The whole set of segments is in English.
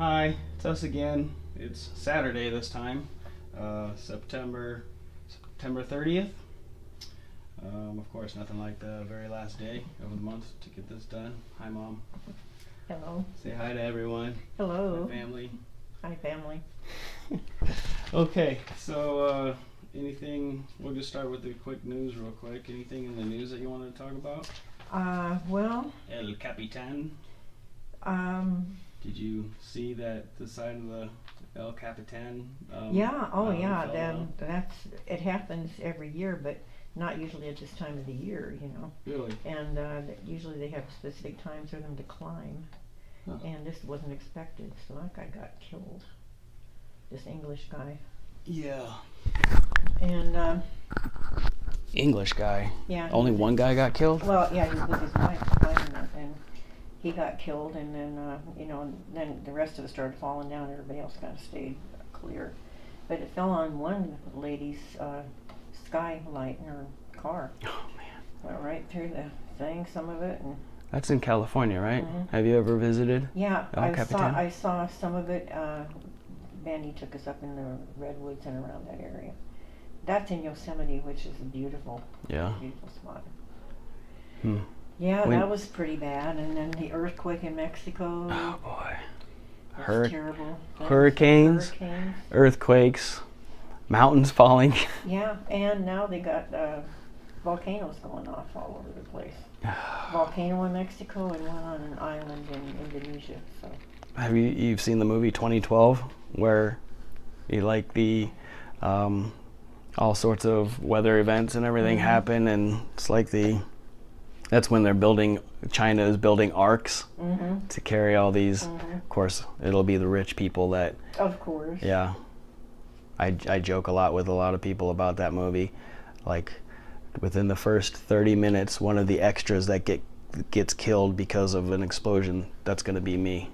Hi, it's us again. It's Saturday this time, September 30th. Of course, nothing like the very last day of the month to get this done. Hi, Mom. Hello. Say hi to everyone. Hello. My family. Hi, family. Okay, so anything? We'll just start with the quick news, real quick. Anything in the news that you wanted to talk about? Well, El Capitan. um, Did you see that the side of the El Capitan? yeah, oh mountain yeah, fell then down? it happens every year, but not usually at this time of the year, Really? And usually they have specific times for them to climb, Huh. and this wasn't expected, so that guy got killed. This English guy. Yeah. And English guy. yeah. Only one guy got killed? Well, yeah, he was with his wife climbing it, and he got killed, and then then the rest of it started falling down. Everybody else kind of stayed clear, but it fell on one lady's skylight in her car. Oh man. Went right through the thing, some of it, and That's in California, right? Mhm. Have you ever visited? yeah, El Capitan? I saw some of it. Benny took us up in the redwoods and around that area. That's in Yosemite, which is a beautiful, Yeah. beautiful spot. Hmm. Yeah, When- that was pretty bad. And then the earthquake in Mexico. Oh boy. That's terrible. Hurricanes, Hurricanes. earthquakes, mountains falling. Yeah, and now they got volcanoes going off all over the place. Volcano in Mexico and one on an island in Indonesia. So Have you've seen the movie 2012 where you like the all sorts of weather events and everything happen, and it's like that's when China is building arcs to carry all these. Of course, it'll be the rich people that. Of course. Yeah. I joke a lot with a lot of people about that movie. Like, within the first 30 minutes, one of the extras that gets killed because of an explosion, that's going to be me.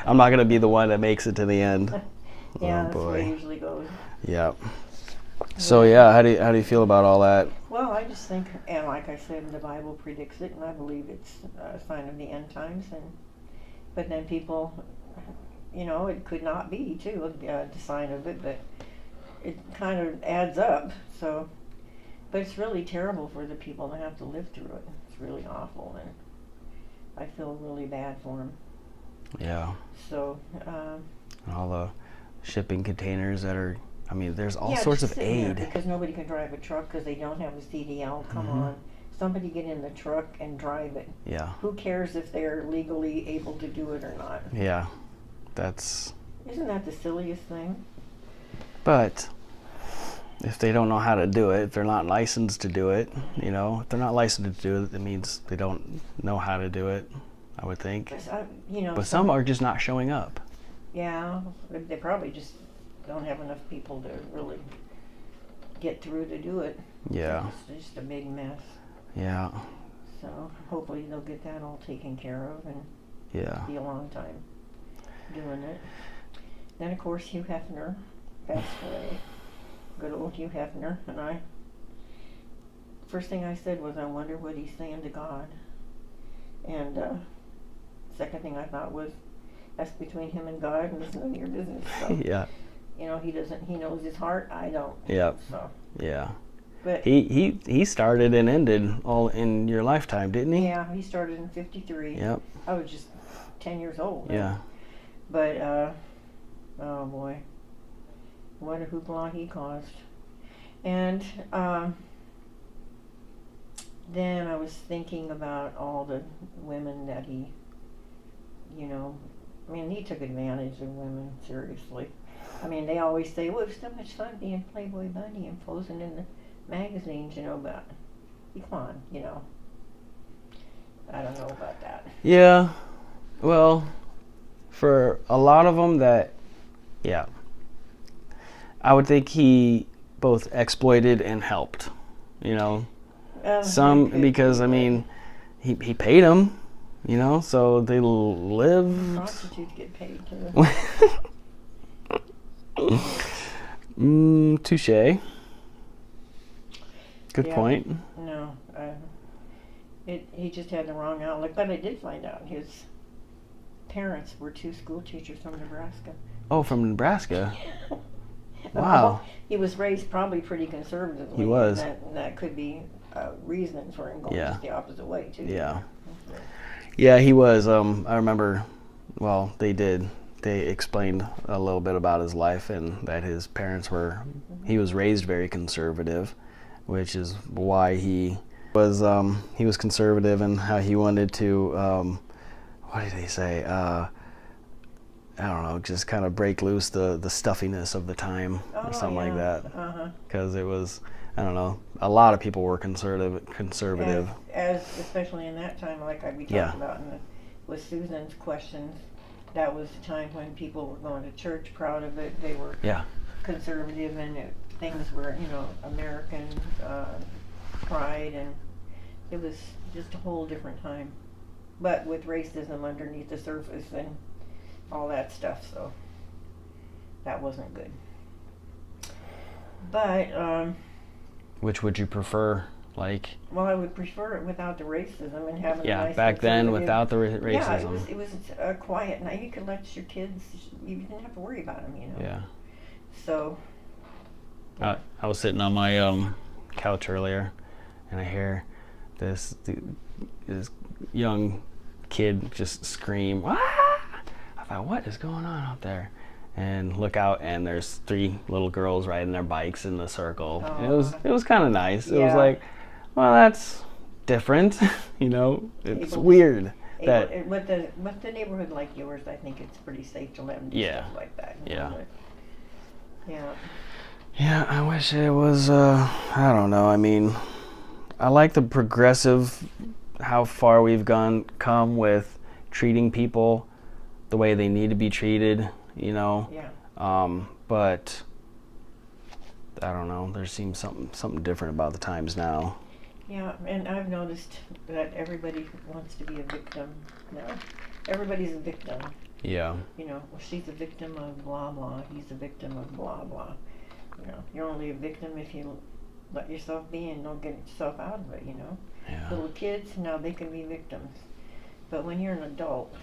I'm not going to be the one that makes it to the end. Yeah, Oh that's the way boy. it usually goes. Yeah. So yeah, how do you feel about all that? Well, I just think, and like I said, the Bible predicts it, and I believe it's a sign of the end times. But then people, it could not be too the sign of it, but it kind of adds up. So, but it's really terrible for the people that have to live through it. It's really awful, and I feel really bad for them. Yeah. So. All the shipping containers that are. I mean, there's all sorts just of sitting there aid. because nobody can drive a truck because they don't have a CDL. Come on, somebody get in the truck and drive it. Yeah. Who cares if they're legally able to do it or not? Yeah. That's. Isn't that the silliest thing? But if they don't know how to do it, if they're not licensed to do it, if they're not licensed to do it, it means they don't know how to do it, I would think. But some are just not showing up. Yeah, they probably just don't have enough people to really get through to do it. Yeah. It's just a big mess. Yeah. So hopefully they'll get that all taken care of, and Yeah. be a long time doing it. Then of course Hugh Hefner passed away. Good old Hugh Hefner. And first thing I said was, I wonder what he's saying to God. And second thing I thought was, that's between him and God, and it's none of your business. So, Yeah. he knows his heart, I don't. Yep. So, Yeah. but He started and ended all in your lifetime, didn't he? yeah, he started in '53. Yep. I was just 10 years old. Yeah. But oh boy, what a hoopla he caused. And then I was thinking about all the women that he, he took advantage of women, seriously. I mean, they always say, well, it was so much fun being Playboy Bunny and posing in the magazines, but come on, I don't know about that. Yeah. Well, for a lot of them I would think he both exploited and helped, some, because he paid them, so they lived. Prostitutes get paid too. Touche. Good point. No, he just had the wrong outlook. But I did find out his parents were 2 school teachers from Nebraska. Oh, from Nebraska. And Wow. he was raised probably pretty conservatively. He was. And that could be a reason for him going Yeah. just the opposite way, too. Yeah. Yeah, he was. I remember, well, they explained a little bit about his life, and that his parents he was raised very conservative, which is why he was conservative, and how he wanted to, what did he say? I don't know, just kind of break loose the stuffiness of the time, or something like that. Because it was, I don't know, a lot of people were conservative. As especially in that time, like we talked about with Susan's questions, that was the time when people were going to church proud of it. They were conservative, and things were, American pride, and it was just a whole different time. But with racism underneath the surface and all that stuff, so that wasn't good. But which would you prefer? Well, I would prefer it without the racism and having a nice back then without the racism. Yeah, it was a quiet night. You could let your kids. You didn't have to worry about them, Yeah. So. I was sitting on my couch earlier, and I hear this young kid just scream, "Ah!" I thought, what is going on out there? And look out, and there's 3 little girls riding their bikes in the circle. And it was kind of nice. It was like, well, that's different. It's weird. With the neighborhood like yours, I think it's pretty safe to let them do stuff like that. Yeah. Yeah. Yeah, I wish it was, I don't know. I mean, I like the progressive, how far we've come with treating people the way they need to be treated, Yeah. But I don't know. There seems something different about the times now. Yeah, and I've noticed that everybody wants to be a victim now. Everybody's a victim. Yeah. Well, she's a victim of blah blah. He's a victim of blah blah. You're only a victim if you let yourself be and don't get yourself out of it. Yeah. Little kids, now they can be victims, but when you're an adult,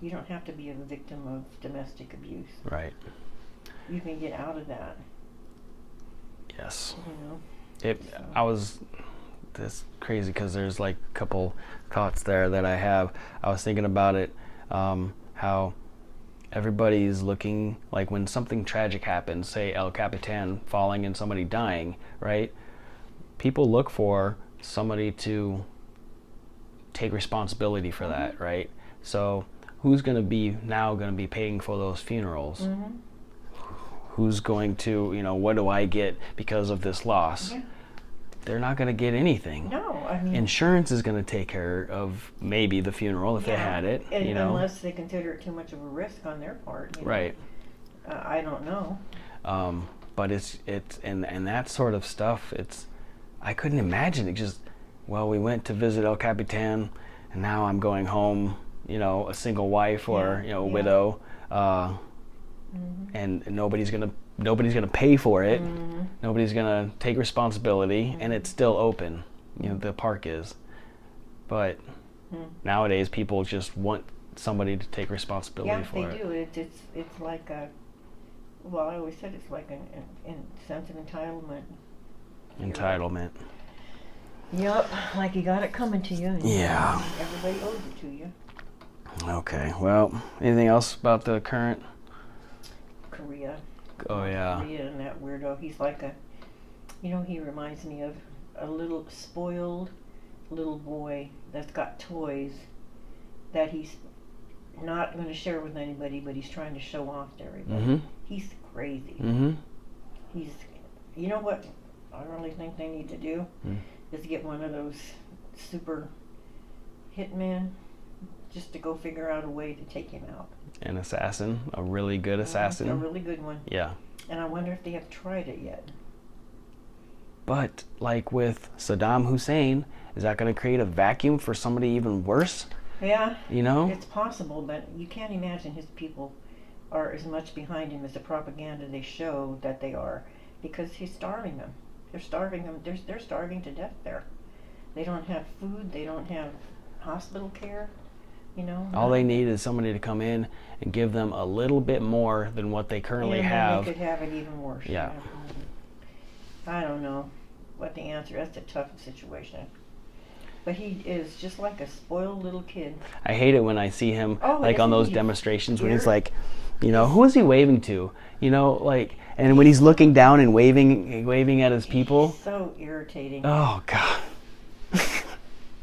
you don't have to be a victim of domestic abuse. Right. You can get out of that. Yes. That's crazy, because there's a couple thoughts there that I have. I was thinking about it, how everybody's looking, when something tragic happens, say El Capitan falling and somebody dying, right? People look for somebody to take responsibility for that, right? So who's going to be paying for those funerals? Mm-hmm. Who's going to, what do I get because of this loss? Yeah. They're not going to get anything. No, I mean, insurance is going to take care of maybe the funeral if they had it. Unless they consider it too much of a risk on their part. Right. I don't know. But it's and that sort of stuff. I couldn't imagine it. Just, well, we went to visit El Capitan, and now I'm going home. A single wife or a widow, and nobody's gonna pay for it. Mm-hmm. Nobody's gonna take responsibility, and it's still open. The park is, but nowadays people just want somebody to take responsibility for it. Yeah, they do. It's like I always said it's like an sense of entitlement. Entitlement. Yep, like you got it coming to you. Yeah. Everybody owes it to you. Okay. Well, anything else about the current? Korea. Oh yeah. Korea and that weirdo. He's like he reminds me of a little spoiled little boy that's got toys that he's not going to share with anybody, but he's trying to show off to everybody. Mm-hmm. He's crazy. Mm-hmm. You know what I really think they need to do is get one of those super hitmen just to go figure out a way to take him out. An assassin, a really good assassin. A really good one. Yeah. And I wonder if they have tried it yet. But with Saddam Hussein, is that going to create a vacuum for somebody even worse? Yeah. It's possible, but you can't imagine his people are as much behind him as the propaganda they show that they are, because he's starving them. They're starving them. They're starving to death there. They don't have food. They don't have hospital care. You know, all they need is somebody to come in and give them a little bit more than what they currently have. They could have it even worse. Yeah. I don't know what the answer. That's a tough situation. But he is just like a spoiled little kid. I hate it when I see him like on those demonstrations when he's like, you know, who is he waving to? You know, like, and when he's looking down and waving at his people. So irritating. Oh God.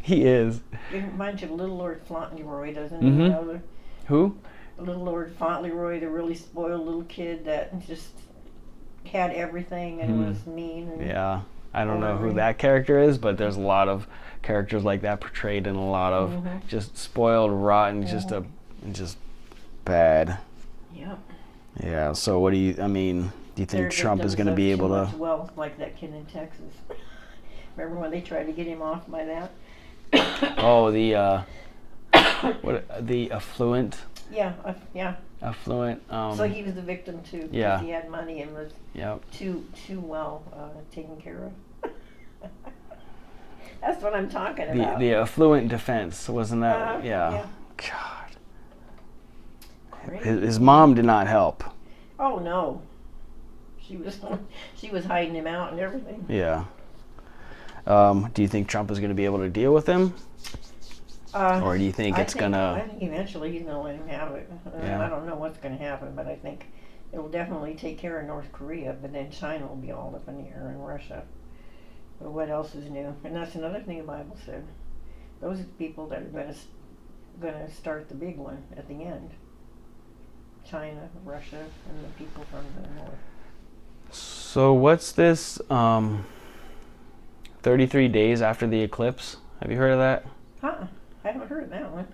He is. It reminds you of Little Lord Fauntleroy, doesn't Mm-hmm. he? You know, Who? Little Lord Fauntleroy, the really spoiled little kid that just had everything and was mean. And yeah. I don't know who that character is, but there's a lot of characters like that portrayed in a lot of just spoiled, rotten, just bad. Yep. Yeah. So what do you think Trump is going to be able to? Well, like that kid in Texas. Remember when they tried to get him off by that? Oh, the affluent. Yeah. Affluent. So he was the victim too. Yeah. He had money and was too well taken care of. That's what I'm talking about. The affluent defense, wasn't that? Yeah. God. Crazy. His mom did not help. Oh no. She was hiding him out and everything. Yeah. Do you think Trump is going to be able to deal with him? Or do you think I think eventually he's going to let him have it. I don't know what's going to happen, but I think it will definitely take care of North Korea, but then China will be all up in the air, and Russia. But what else is new? And that's another thing the Bible said. Those are the people that are going to start the big one at the end. China, Russia, and the people from the north. So what's this 33 days after the eclipse? Have you heard of that? I haven't heard of that one.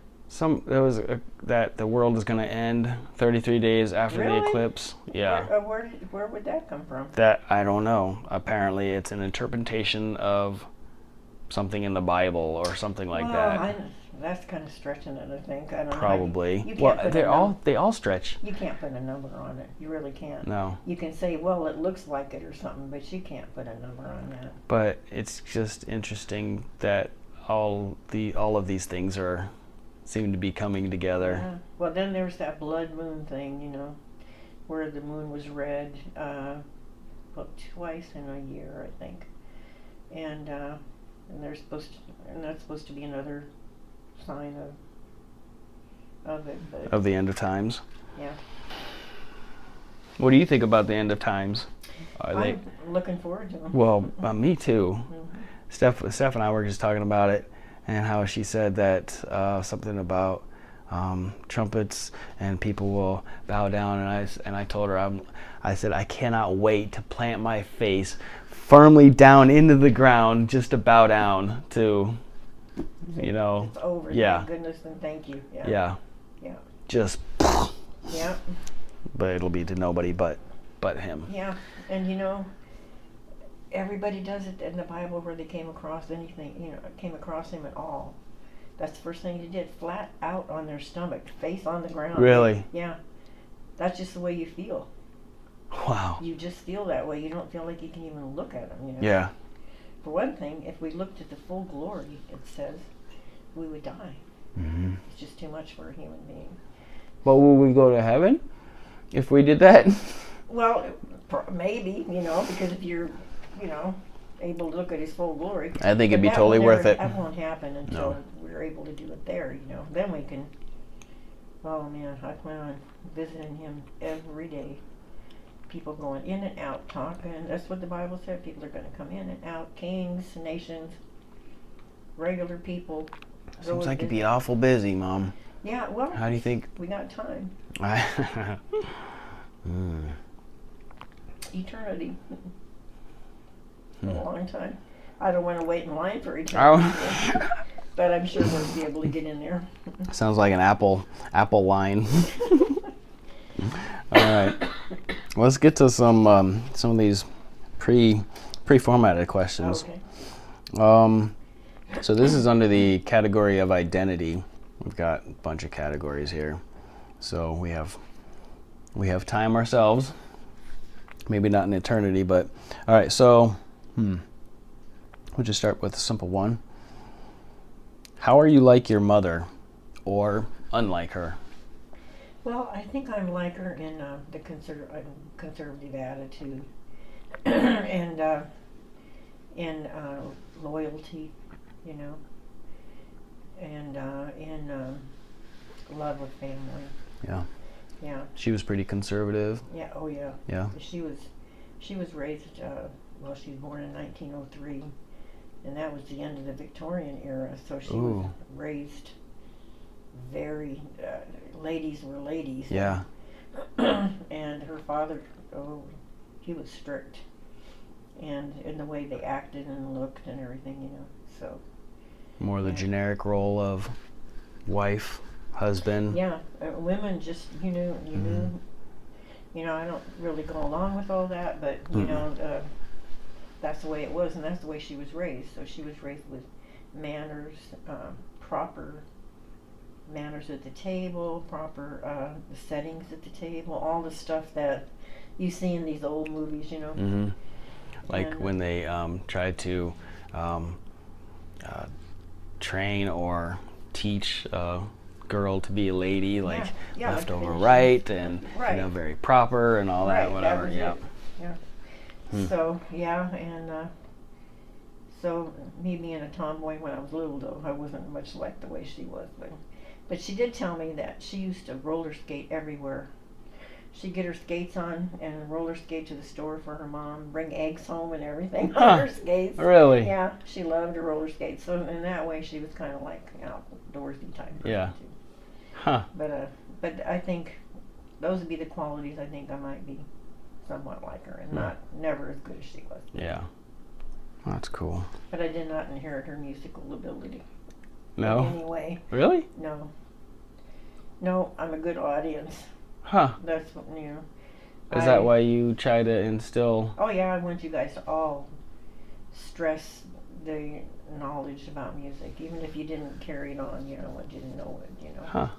That the world is going to end 33 days after the eclipse. Yeah. Where would that come from? That I don't know. Apparently, it's an interpretation of something in the Bible or something like that. That's kind of stretching it. I think. I don't Probably. know. Well, they all stretch. You can't put a number on it. You really can't. No. You can say, well, it looks like it or something, but you can't put a number on that. But it's just interesting that all of these things seem to be coming together. Yeah. Well, then there's that blood moon thing, you know, where the moon was red, twice in a year, I think, and that's supposed to be another sign of it. But of the end of times. Yeah. What do you think about the end of times? I'm looking forward to them. Well, me too. Steph and I were just talking about it, and how she said that something about trumpets and people will bow down, and I told her I said I cannot wait to plant my face firmly down into the ground just to bow down to, you know. It's over. Yeah. Thank goodness and thank you. Yeah. Yeah. Just. Yeah. But it'll be to nobody but him. Yeah, and you know, everybody does it in the Bible where they came across anything, you know, came across him at all. That's the first thing they did, flat out on their stomach, face on the ground. Really? Yeah. That's just the way you feel. Wow. You just feel that way. You don't feel like you can even look at him, you know. Yeah. For one thing, if we looked at the full glory, it says, we would die. Mm-hmm. It's just too much for a human being. But will we go to heaven if we did that? Well, maybe, you know, because if you're, you know, able to look at his full glory. I think it'd be totally worth it. That won't happen until we're able to do it there, you know. Then we can, oh man, I plan on visiting him every day. People going in and out, talking. That's what the Bible said. People are going to come in and out. Kings, nations, regular people. Seems like you'd be awful busy, Mom. Yeah, well. How do you think? We got time. Eternity. A long time. I don't want to wait in line for eternity. But I'm sure we'll be able to get in there. Sounds like an Apple line. All right. Let's get to some of these pre-formatted questions. Okay. So this is under the category of identity. We've got a bunch of categories here. So we have time ourselves. Maybe not in eternity, but all right. So we'll just start with a simple one. How are you like your mother, or unlike her? Well, I think I'm like her in the conservative attitude and in loyalty, you know, and in love of family. Yeah. Yeah. She was pretty conservative. Yeah. Oh, yeah. Yeah. She was raised. Well, she was born in 1903, and that was the end of the Victorian era. So she was raised very. Ladies were ladies. Yeah. And her father, he was strict, and in the way they acted and looked and everything, you know. So. More the generic role of wife, husband. Yeah, women just you knew. You know, I don't really go along with all that, but you know, that's the way it was, and that's the way she was raised. So she was raised with manners, proper manners at the table, proper settings at the table, all the stuff that you see in these old movies, you know. Mm-hmm. Like when they tried to train or teach a girl to be a lady, like left over right and you know, very proper and all that, whatever. Yeah. So and so me being a tomboy when I was little, though I wasn't much like the way she was, but she did tell me that she used to roller skate everywhere. She'd get her skates on and roller skate to the store for her mom, bring eggs home and everything on her skates. Really? Yeah, she loved to roller skate. So in that way, she was kind of like outdoorsy type. Yeah. Too. Huh. But I think those would be the qualities I think I might be somewhat like her, and never as good as she was. Yeah. That's cool. But I did not inherit her musical ability. No? In any way. Really? No. No, I'm a good audience. Huh. That's what, you know. Is that why you try to instill? Oh yeah, I want you guys to all stress the knowledge about music, even if you didn't carry it on, you know, I want you to know it, you know. Huh.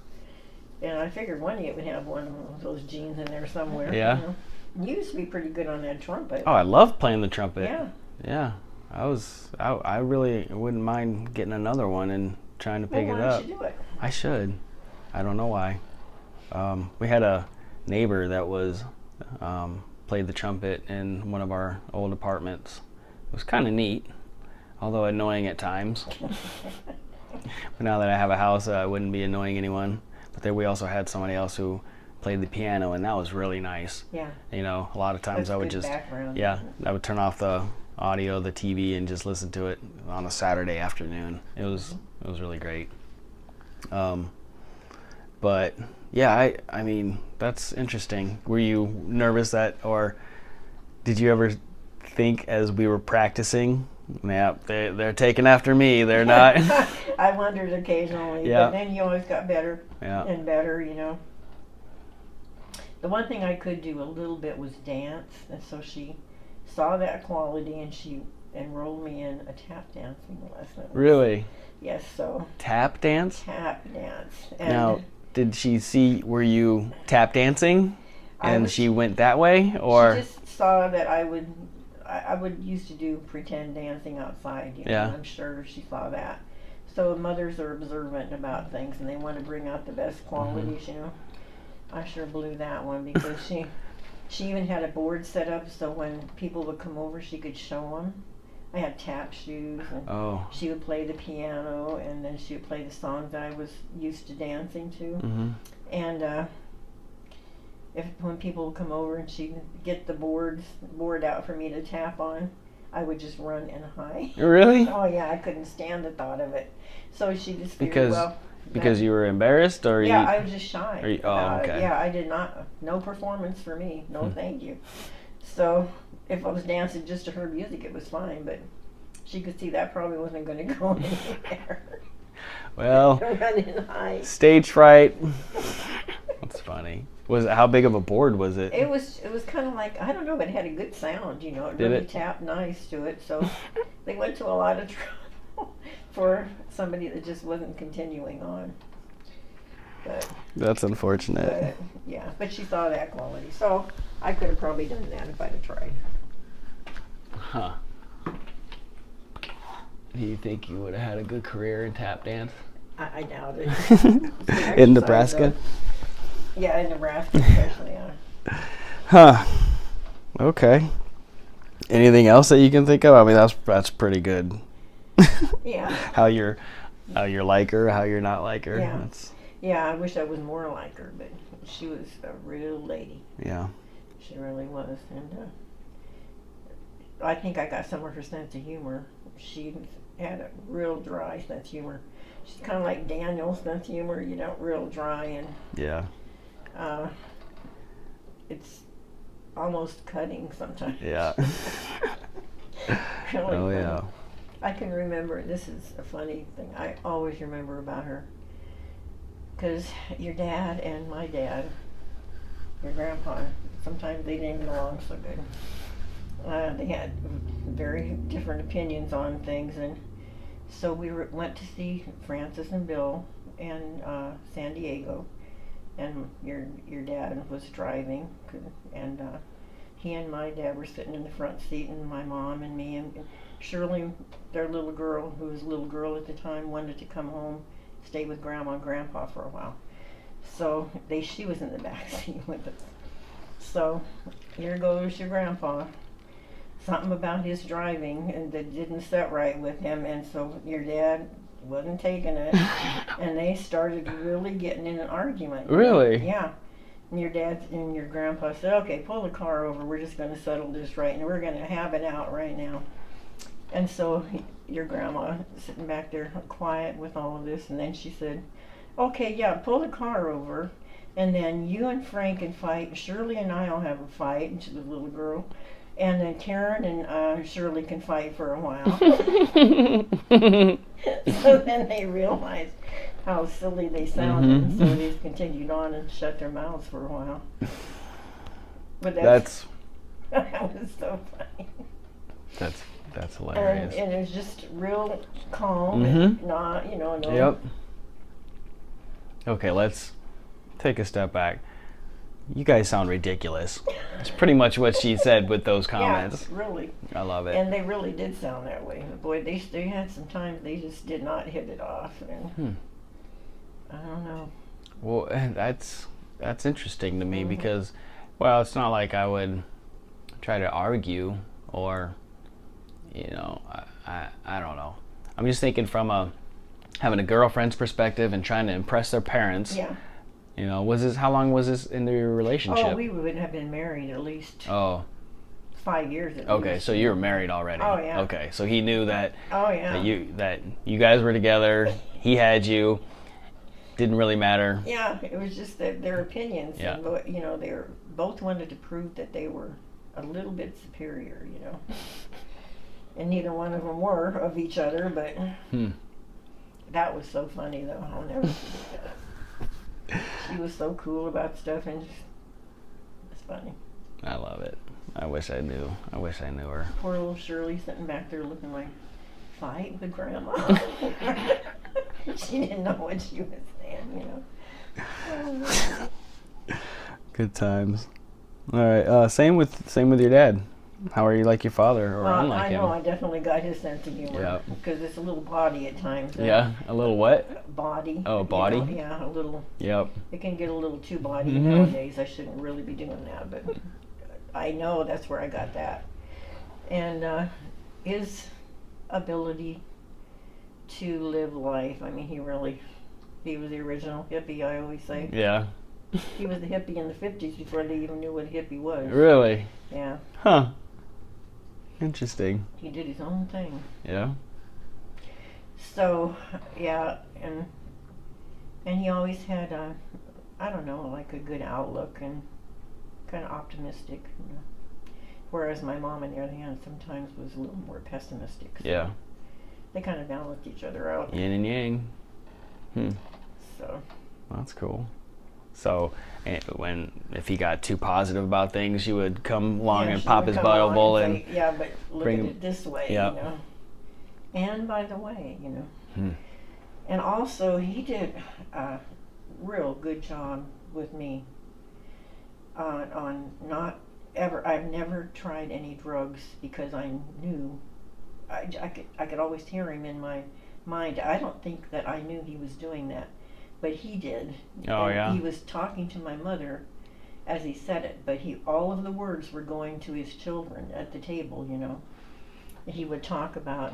And I figured one of you would have one of those genes in there somewhere. Yeah. You know? You used to be pretty good on that trumpet. Oh, I love playing the trumpet. Yeah. Yeah. I really wouldn't mind getting another one and trying to pick it up. Why don't you do it? I should. I don't know why. We had a neighbor that was played the trumpet in one of our old apartments. It was kind of neat, although annoying at times. But now that I have a house, I wouldn't be annoying anyone. But then we also had somebody else who played the piano, and that was really nice. Yeah. You know, a lot of times I would just I would turn off the audio, the TV, and just listen to it on a Saturday afternoon. It was really great. But yeah, I mean, that's interesting. Were you nervous that, or did you ever think as we were practicing, yeah, they're taking after me, they're not? I wondered occasionally, but then you always got better and better, you know. The one thing I could do a little bit was dance, and so she saw that quality and she enrolled me in a tap dancing lesson. Really? Yes, so. Tap dance? Tap dance. And now, did she see, were you tap dancing and she went that way, or? She just saw that I would used to do pretend dancing outside, you know, and I'm sure she saw that. So mothers are observant about things and they want to bring out the best qualities, you know. I sure blew that one because she even had a board set up so when people would come over she could show them. I had tap shoes and she would play the piano and then she would play the songs I was used to dancing to. And when people would come over and she'd get the board out for me to tap on, I would just run and hide. Really? Oh yeah, I couldn't stand the thought of it. So she just figured, because you were embarrassed, or I was just shy. Okay. Yeah, I did not. No performance for me. No, thank you. So if I was dancing just to her music, it was fine. But she could see that probably wasn't going to go anywhere. Well, run and hide. Stage fright. That's funny. How big of a board was it? It was kind of like, I don't know, but it had a good sound. You know, it really tapped nice to it. So they went to a lot of trouble for somebody that just wasn't continuing on. But that's unfortunate. But she saw that quality, so I could have probably done that if I'd have tried. Huh. Do you think you would have had a good career in tap dance? I doubt it. The In exercise, Nebraska? though. Yeah, in Nebraska especially, yeah. Huh. Okay. Anything else that you can think of? I mean, that's pretty good. Yeah. How you're like her, how you're not like her. Yeah. That's, Yeah, I wish I was more like her, but she was a real lady. yeah. She really was. And I think I got some of her sense of humor. She had a real dry sense of humor. She's kind of like Daniel's sense of humor, you know, real dry, and Yeah. it's almost cutting sometimes. Yeah. Really Oh funny. yeah. I can remember, this is a funny thing, I always remember about her, because your dad and my dad, your grandpa, sometimes they didn't get along so good. They had very different opinions on things, and so we went to see Francis and Bill in San Diego, and your dad was driving, and he and my dad were sitting in the front seat, and my mom and me and Shirley, their little girl, who was a little girl at the time, wanted to come home, stay with Grandma and Grandpa for a while. So she was in the back seat with us. So here goes your grandpa. Something about his driving and that didn't set right with him, and so your dad wasn't taking it, and they started really getting in an argument. Really? Yeah. And your dad and your grandpa said, "Okay, pull the car over. We're just going to settle this right, and we're going to have it out right now." And so your grandma sitting back there quiet with all of this, and then she said, "Okay, yeah, pull the car over, and then you and Frank can fight, and Shirley and I'll have a fight," and she was a little girl. "And then Karen and Shirley can fight for a while." So then they realized how silly they sounded, and so they continued on and shut their mouths for a while. But that's that was so funny. That's hilarious. And it was just real calm and not, no. Yep. Okay, let's take a step back. You guys sound ridiculous. It's pretty much what she said with those comments. Yeah, really. I love it. And they really did sound that way. Boy, they had some times they just did not hit it off. And I don't know. Well, that's interesting to me because, well, it's not like I would try to argue or, I don't know. I'm just thinking from having a girlfriend's perspective and trying to impress their parents. Yeah. How long was this in your relationship? Oh, we would have been married at least 5 years at Okay, least. so you were married already. Oh, yeah. Okay, so he knew that. Oh, yeah. that you guys were together. He had you. Didn't really matter. Yeah, it was just that their opinions. Yeah. And, they were both wanted to prove that they were a little bit superior. And neither one of them were of each other. But that was so funny, though. I'll never forget that. She was so cool about stuff, and it's funny. I love it. I wish I knew her. Poor little Shirley sitting back there looking like, fight with Grandma. She didn't know what she was saying, Good times. All right. Same with your dad. How are you like your father or unlike him? I know, I definitely got his sense of humor. Yeah. Because it's a little body at times. Yeah, a little what? Body. Oh, body? Yeah, a little. Yep. It can get a little too body nowadays. I shouldn't really be doing that, but I know that's where I got that. And his ability to live life, I mean, he was the original hippie, I always say. Yeah. He was the hippie in the 50s before they even knew what a hippie was. Really? Yeah. Huh. Interesting. He did his own thing. Yeah. So, yeah, and he always had like a good outlook and kind of optimistic. Whereas my mom, on the other hand, sometimes was a little more pessimistic. So Yeah. they kind of balanced each other out. Yin and yang. So. That's cool. So, if he got too positive about things, you would come along and pop his bubble and say, yeah, but look at it this way, Yep. And by the way, and also he did a real good job with me on not ever. I've never tried any drugs because I knew I could always hear him in my mind. I don't think that I knew he was doing that, but he did. Oh, And yeah? he was talking to my mother as he said it, but all of the words were going to his children at the table, you know. He would talk about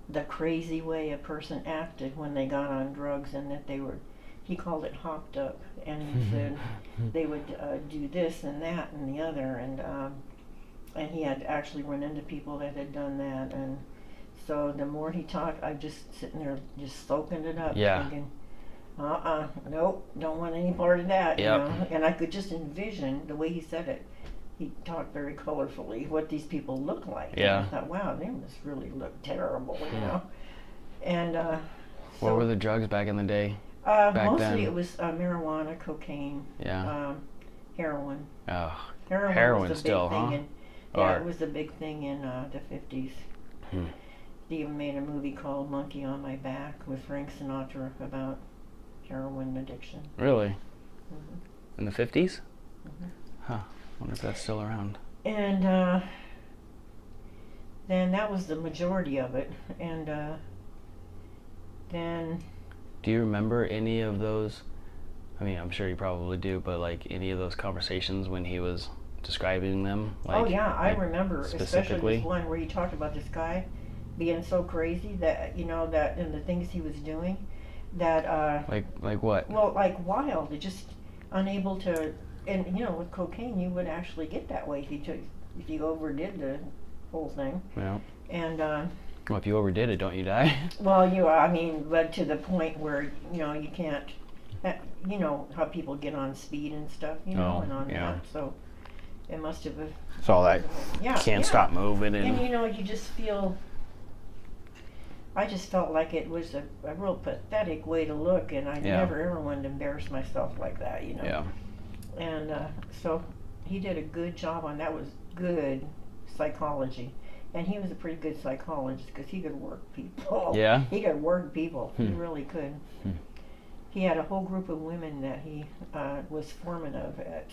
the crazy way a person acted when they got on drugs, and that he called it hopped up, and he said they would do this and that and the other, and he had actually run into people that had done that, and so the more he talked, I'm just sitting there just soaking it up, thinking, nope, don't want any part of that, you know. And I could just envision the way he said it. He talked very colorfully what these people look like. Yeah. And I thought, wow, they must really look terrible, you know. And what were the drugs back in the day? Mostly then? it was marijuana, cocaine, heroin. Oh, Heroin was the still, big thing huh? it was the big thing in the 50s. They even made a movie called Monkey on My Back with Frank Sinatra about heroin addiction. Really? Mm-hmm. In the 50s? Mm-hmm. Huh. Wonder if that's still around. And then that was the majority of it. And then... Do you remember any of those? I mean, I'm sure you probably do, but like any of those conversations when he was describing them? Like, oh yeah, I remember, specifically? especially this one where he talked about this guy being so crazy that, you know, that and the things he was doing, that like what? Well, like wild, just unable to, and you know, with cocaine you would actually get that way if you overdid the whole thing. Yeah. And well, if you overdid it, don't you die? well, I mean, but to the point where, you know, you can't, you know how people get on speed and stuff, you know, and on that, so it must have been. It's all that can't stop moving and you know, you just feel. I just felt like it was a real pathetic way to look, and I never ever wanted to embarrass myself like that, you know. Yeah. And so he did a good job on that. Was good psychology, and he was a pretty good psychologist because he could work people. Yeah. He could work people. He really could. He had a whole group of women that he was foreman of at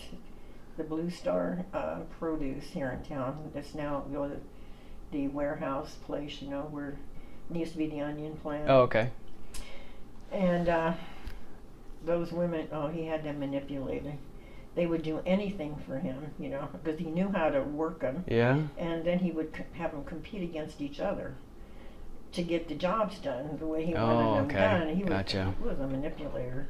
the Blue Star Produce here in town. That's now the warehouse place, you know, where it used to be the onion plant. Oh, okay. And those women, he had them manipulated. They would do anything for him, you know, because he knew how to work them. Yeah. And then he would have them compete against each other to get the jobs done the way he wanted them done. And he was a manipulator.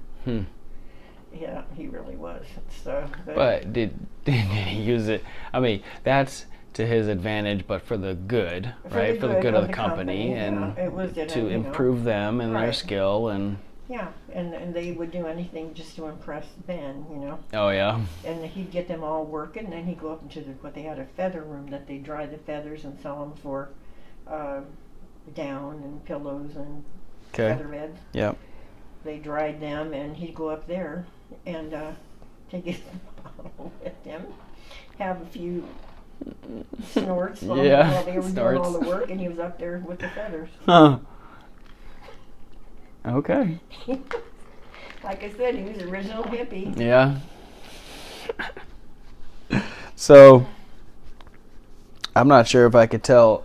Yeah, he really was. So, but did he use it? I mean, that's to his advantage, but for the good, right? For the good of the company, and it was to improve them and their skill and. Yeah, and they would do anything just to impress Ben, you know. Oh yeah. And he'd get them all working, and then he'd go up into what they had, a feather room that they dry the feathers and sell them for down and pillows and feather beds. Yep. They dried them, and he'd go up there and take his bottle with him, have a few snorts while they were doing all the work, and he was up there with the feathers. Huh. Okay. Like I said, he was an original hippie. Yeah. So, I'm not sure if I could tell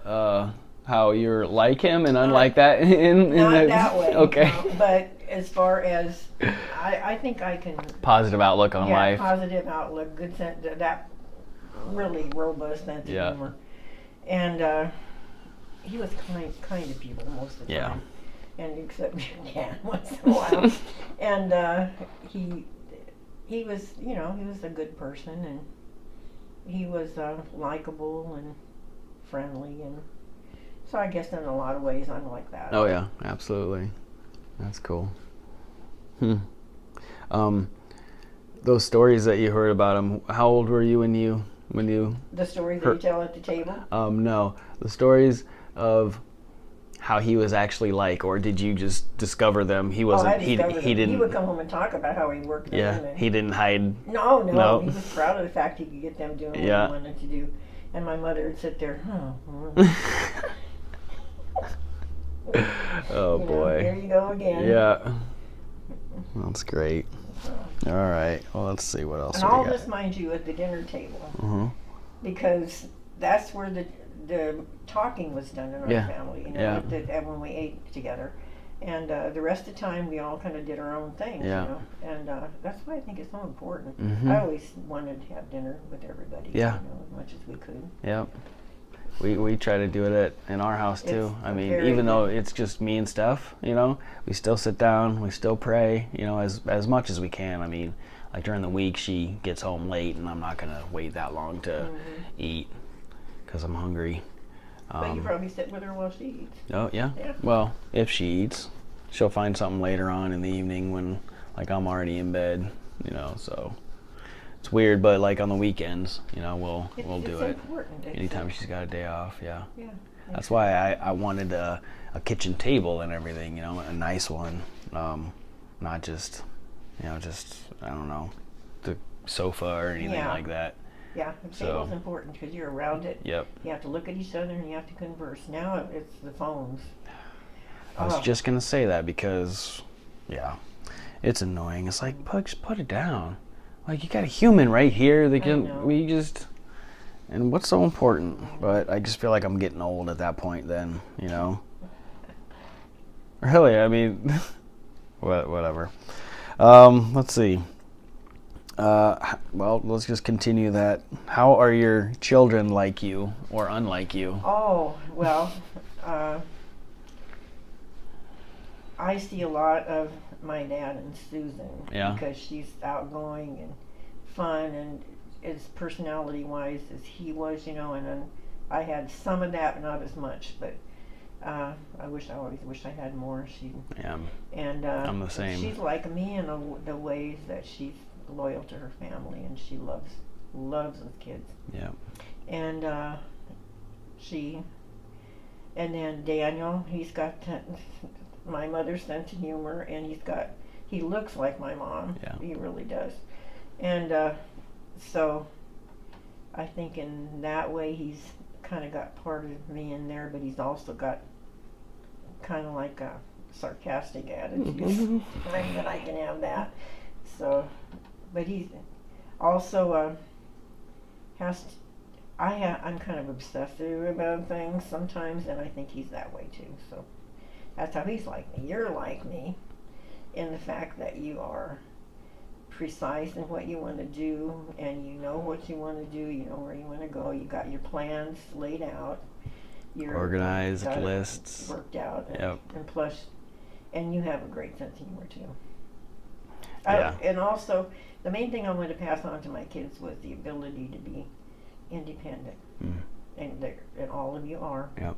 how you're like him and unlike that. Not that way. Okay. No, but as far as, I think I can. Positive outlook on life. Yeah, positive outlook, good sense, that really robust sense of humor. And he was kind to people most of the time. And except your dad once in a while. And he was, you know, he was a good person, and he was likable and friendly, and so I guess in a lot of ways I'm like that. Oh yeah, absolutely. That's cool. Those stories that you heard about him, how old were you when you the stories that you tell at the table? No, the stories of how he was actually like, or did you just discover them? He wasn't. He didn't. He would come home and talk about how he worked. Yeah, them, he didn't hide. No. He was proud of the fact he could get them doing what he wanted to do, and my mother would sit there. Oh boy! There you go again. Yeah, that's great. All right. Well, let's see what else. And all this, mind you, at the dinner table, because that's where the talking was done in our Yeah. family, you know, Yeah. when we ate together. And the rest of the time, we all kind of did our own things, Yeah. you know. And that's why I think it's so important. Mhm. I always wanted to have dinner with everybody, Yeah. you know, as much as we could. Yep. We try to do it in our house too. It's I mean, very even though good. it's just me and Steph, you know, we still sit down, we still pray, you know, as much as we can. I mean, like during the week, she gets home late, and I'm not gonna wait that long to eat because I'm hungry. But you probably sit with her while she eats. Oh yeah. Yeah. Well, if she eats, she'll find something later on in the evening when like I'm already in bed, you know. So it's weird, but like on the weekends, you know, we'll do it. It's important. Anytime she's got a day off, yeah. Yeah. That's why I wanted a kitchen table and everything, you know, a nice one, not just, you know, just I don't know, the sofa or anything Yeah. like that. Yeah, the So- table's important because you're around it. Yep. You have to look at each other and you have to converse. Now it's the phones. I was Oh. just gonna say that because, yeah, it's annoying. It's like just put it down. Like you got a human right here that know. can we just. And what's so important? But I just feel like I'm getting old at that point. Then you know. Really, I mean, whatever. Let's see. Well, let's just continue that. How are your children like you or unlike you? Oh, well, I see a lot of my dad and Susan Yeah. because she's outgoing and fun and as personality-wise as he was, you know, and then I had some of that, but not as much, but I always wish I had more. Yeah. And I'm the same. She's like me in the ways that she's loyal to her family and she loves those kids. Yeah. And and then Daniel, he's got my mother's sense of humor, and he looks like my mom. Yeah. He really does. And so I think in that way he's kind of got part of me in there, but he's also got kind of like a sarcastic attitude. That I can have that. So, but he's also I'm kind of obsessive about things sometimes, and I think he's that way too. So that's how he's like me. You're like me in the fact that you are precise in what you want to do, and you know what you want to do. You know where you want to go. You got your plans laid out. You're Organized got it lists. worked out. Yep. And plus, and you have a great sense of humor too. Yeah. And also, the main thing I wanted to pass on to my kids was the ability to be independent, and all of you are. Yep.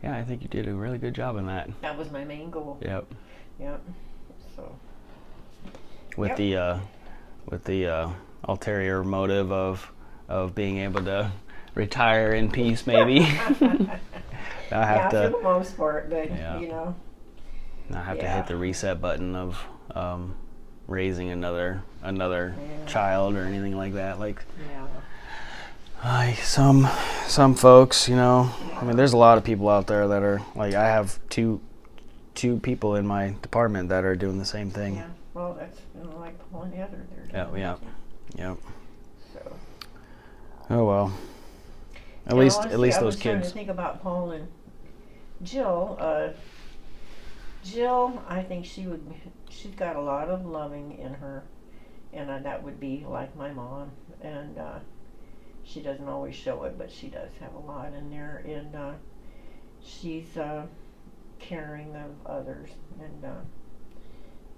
Yeah, I think you did a really good job in that. That was my main goal. Yep. Yep. So. With Yep. the ulterior motive of being able to retire in peace, maybe. I have for to the most part, but Yeah. you know. not have to Yeah. hit the reset button of raising another Yeah. child or anything like that. Like Yeah. some folks, you know. I mean, there's a lot of people out there that are like I have two people in my department that are doing the same thing. Yeah. Well, that's like Paul and Heather. Yeah, yeah, yep. So. Oh well. At Yeah, least honestly, those I was trying to kids. think about Paul and Jill. Jill, I think she's got a lot of loving in her, and that would be like my mom. And she doesn't always show it, but she does have a lot in there. And she's caring of others and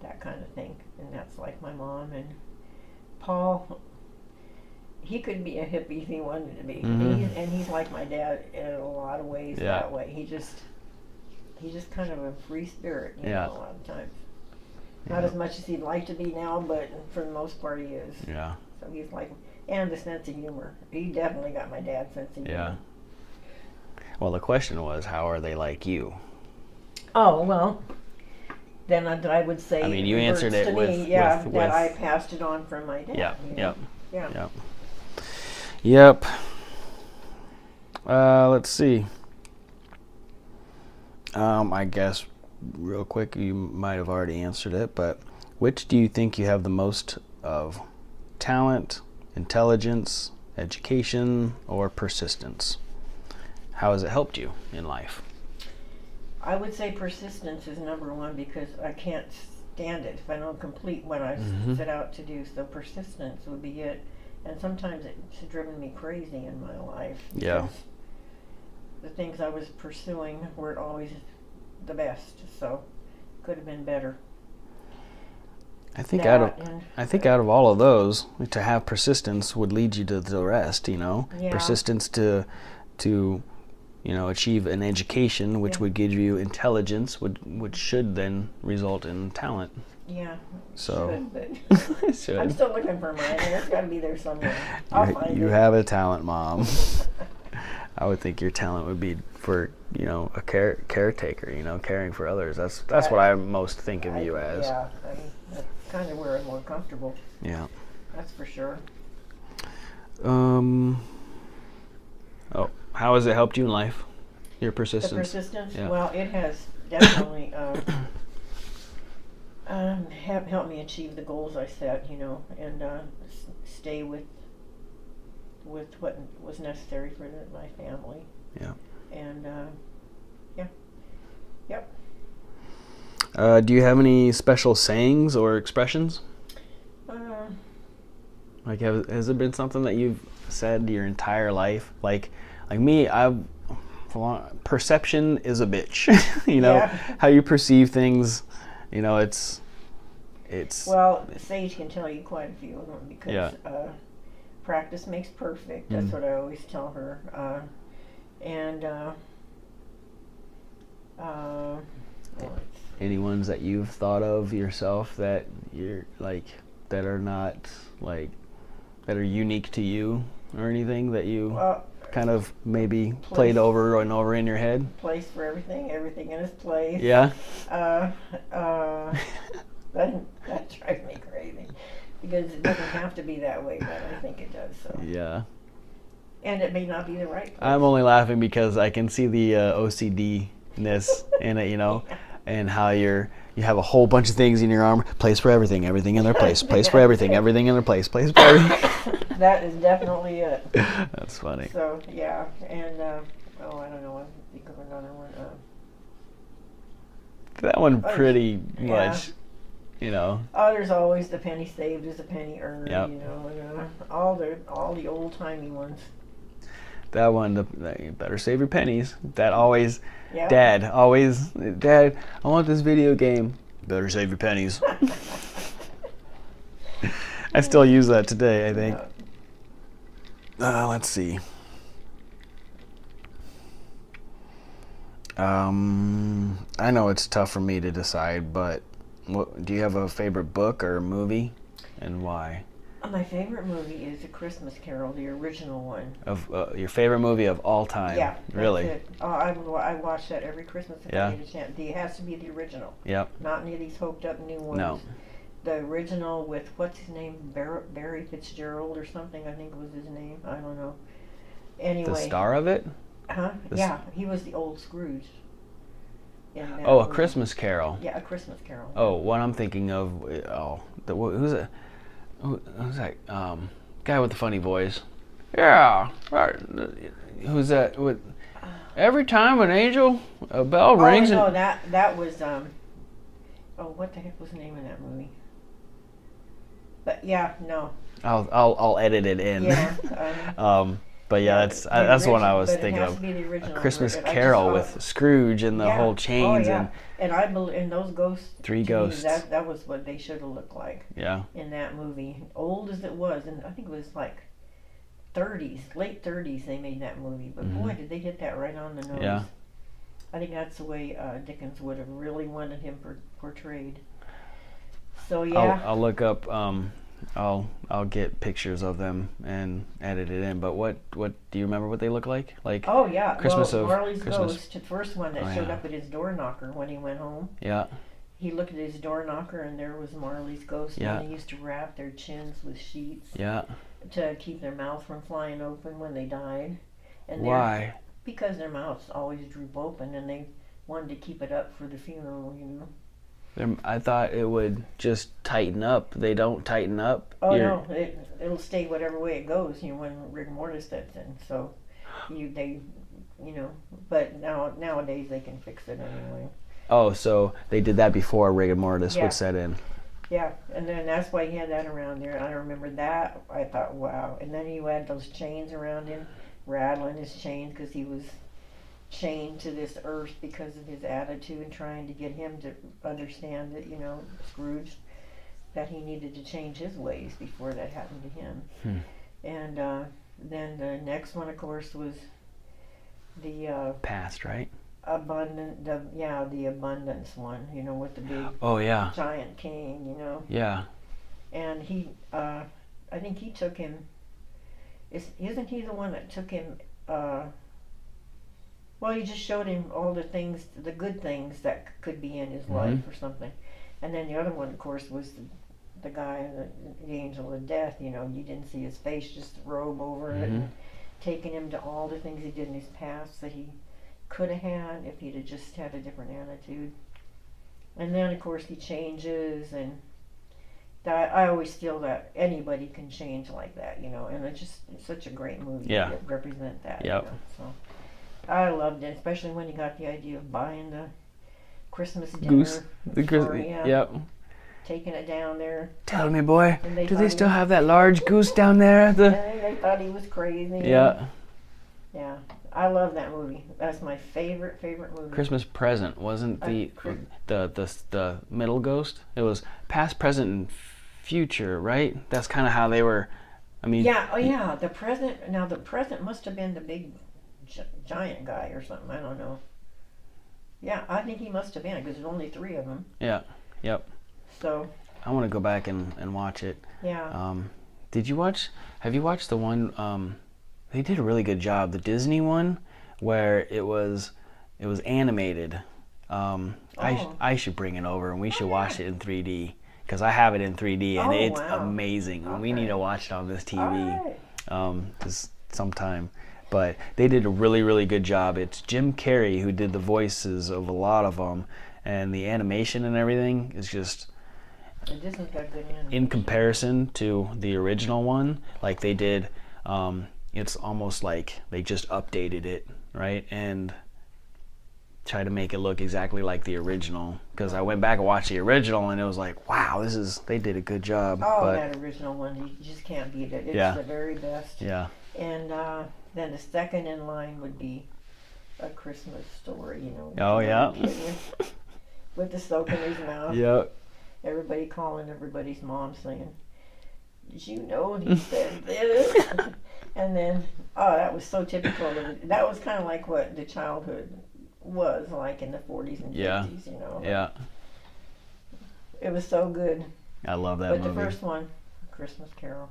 that kind of thing. And that's like my mom. And Paul, he could be a hippie if he wanted to be. Mhm. He's like my dad in a lot of ways Yeah. that way. He's just kind of a free spirit, you Yeah. know, a lot of times. Not Yeah. as much as he'd like to be now, but for the most part he is. Yeah. So he's like, and the sense of humor. He definitely got my dad's sense of humor. Yeah. Well, the question was, how are they like you? Oh, well, then I would say I mean, you reverts answered it to with- me, yeah, with- that I passed it on from my dad. Yeah. you know? Yep. Yeah. Yep. Yep. Let's see. I guess real quick, you might have already answered it, but which do you think you have the most of? Talent, intelligence, education, or persistence? how has it helped you in life? I would say persistence is number one, because I can't stand it if I don't complete what I set out to do. So persistence would be it. And sometimes it's driven me crazy in my life. Yeah. The things I was pursuing weren't always the best, so could have been better. I think out of all of those, to have persistence would lead you to the rest. Yeah. Persistence to achieve an education, which would give you intelligence, which should then result in talent. Yeah. So should, should. I'm still looking for mine, and it's got to be there somewhere. I'll find it. You have a talent, Mom. I would think your talent would be for a caretaker, caring for others. That's what I most think of you as. Yeah, that's kind of where I'm more comfortable. Yeah. That's for sure. How has it helped you in life? Your persistence. The persistence. Yeah. Well, it has definitely helped me achieve the goals I set. And stay with what was necessary for my family. Yeah. And yep. Do you have any special sayings or expressions? Like, has it been something that you've said your entire life? Like me, perception is a bitch. Yeah. How you perceive things. It's. Well, Sage can tell you quite a few of them, because Yeah. Practice makes perfect. That's what I always tell her. Any ones that you've thought of yourself that you're that are not that are unique to you, or anything that you kind of maybe played over and over in your head? Place for everything in its place. Yeah. That drives me crazy, because it doesn't have to be that way, but I think it does. So. Yeah. And it may not be the right place. I'm only laughing because I can see the OCD-ness in it, and how you have a whole bunch of things in your arm. Place for everything in their place. Place for everything in their place. Place for everything. That is definitely it. That's funny. So, yeah. And, I don't know. I think of another one. That one pretty much, there's always the penny saved is a penny earned, Yep. And all the old-timey ones. That one, you better save your pennies. That always, Yeah. Dad, I want this video game. Better save your pennies. I still use that today, I think. Let's see. I know it's tough for me to decide, but do you have a favorite book or movie, and why? My favorite movie is A Christmas Carol, the original one. Of your favorite movie of all time? Yeah, Really? That's it. I watch that every Christmas if Yeah. I get a chance. It has to be the original. Yep. Not any of these hoped up new ones. No. The original with, what's his name, Barry Fitzgerald or something, I think was his name. I don't know. Anyway. The star of it? Huh? Yeah, he was the old Scrooge. In that Oh, A movie. Christmas Carol. Yeah, A Christmas Carol. Oh, what I'm thinking of. Who's it? Who's that? Guy with the funny voice. Yeah. Right. Who's that? Every time a bell rings. Oh, no, that was what the heck was the name of that movie? But yeah, no. I'll edit it in. Yeah. But yeah, that's the one I was thinking of. A Christmas Carol with Scrooge and the whole chains and I believe in those ghosts. Three ghosts. That was what they should have looked like. Yeah. In that movie, old as it was, and I think it was like 30s, late 30s. They made that movie, but boy, did they hit that right on the nose. Yeah. I think that's the way Dickens would have really wanted him portrayed. So yeah. I'll look up. I'll get pictures of them and edit it in. But what do you remember what they look like? Oh yeah, Christmas Marley's Christmas. Ghost, the first one that showed up at his door knocker when he went home. Yeah. He looked at his door knocker and there was Marley's ghost. Yeah. And they used to wrap their chins with sheets. Yeah. To keep their mouth from flying open when they died. And why? Because their mouths always droop open, and they wanted to keep it up for the funeral, I thought it would just tighten up. They don't tighten up. Oh no, it'll stay whatever way it goes. When rigor mortis sets in. So but nowadays they can fix it anyway. Oh, so they did that before rigor mortis Yeah. would set in. Yeah, and then that's why he had that around there. I remember that. I thought, wow. And then he had those chains around him, rattling his chains because he was chained to this earth because of his attitude and trying to get him to understand that, Scrooge, that he needed to change his ways before that happened to him. And then the next one, of course, was the Past, right? the abundance one, with the big Oh, yeah. giant king, Yeah. And he, I think he took him. Isn't he the one that took him? Well, he just showed him all the things, the good things that could be in his life or something. And then the other one, of course, was the guy, the angel of death. You didn't see his face, just the robe over it, and taking him to all the things he did in his past that he could have had if he'd have just had a different attitude. And then, of course, he changes, and that I always feel that anybody can change like that, and it's such a great movie to represent that. Yep. So I loved it, especially when he got the idea of buying the Christmas dinner. Goose. Yep. Taking it down there. Tell me, boy, do they still he, have that large goose down there? And they thought he was crazy. Yeah. Yeah. I love that movie. That's my favorite movie. Christmas Present wasn't the middle ghost. It was past, present, and future, right? That's kind of how they were. I mean. Yeah. Oh, yeah. The present. Now the present must have been the big giant guy or something. I don't know. Yeah, I think he must have been because there's only 3 of them. Yeah. Yep. So. I want to go back and watch it. Yeah. Have you watched the one? They did a really good job. The Disney one, where it was animated. I should bring it over and we should watch it in 3D because I have it in 3D and it's amazing. Okay. We need to watch it on this TV just sometime. But they did a really, really good job. It's Jim Carrey who did the voices of a lot of them, and the animation and everything is just. Disney's got good animation. In comparison to the original one, like they did. It's almost like they just updated it, right? And try to make it look exactly like the original. Because I went back and watched the original, and it was like, wow, they did a good job. Oh, that original one, you just can't beat it. It's the very best. Yeah. And then the second in line would be A Christmas Story, Oh, yeah. With the soap in his mouth. Yep. Everybody calling everybody's mom saying, did you know he said this? And then, that was so typical. That was kind of like what the childhood was like in the 40s and 50s, Yeah. It was so good. I love that movie. But the first one, Christmas Carol.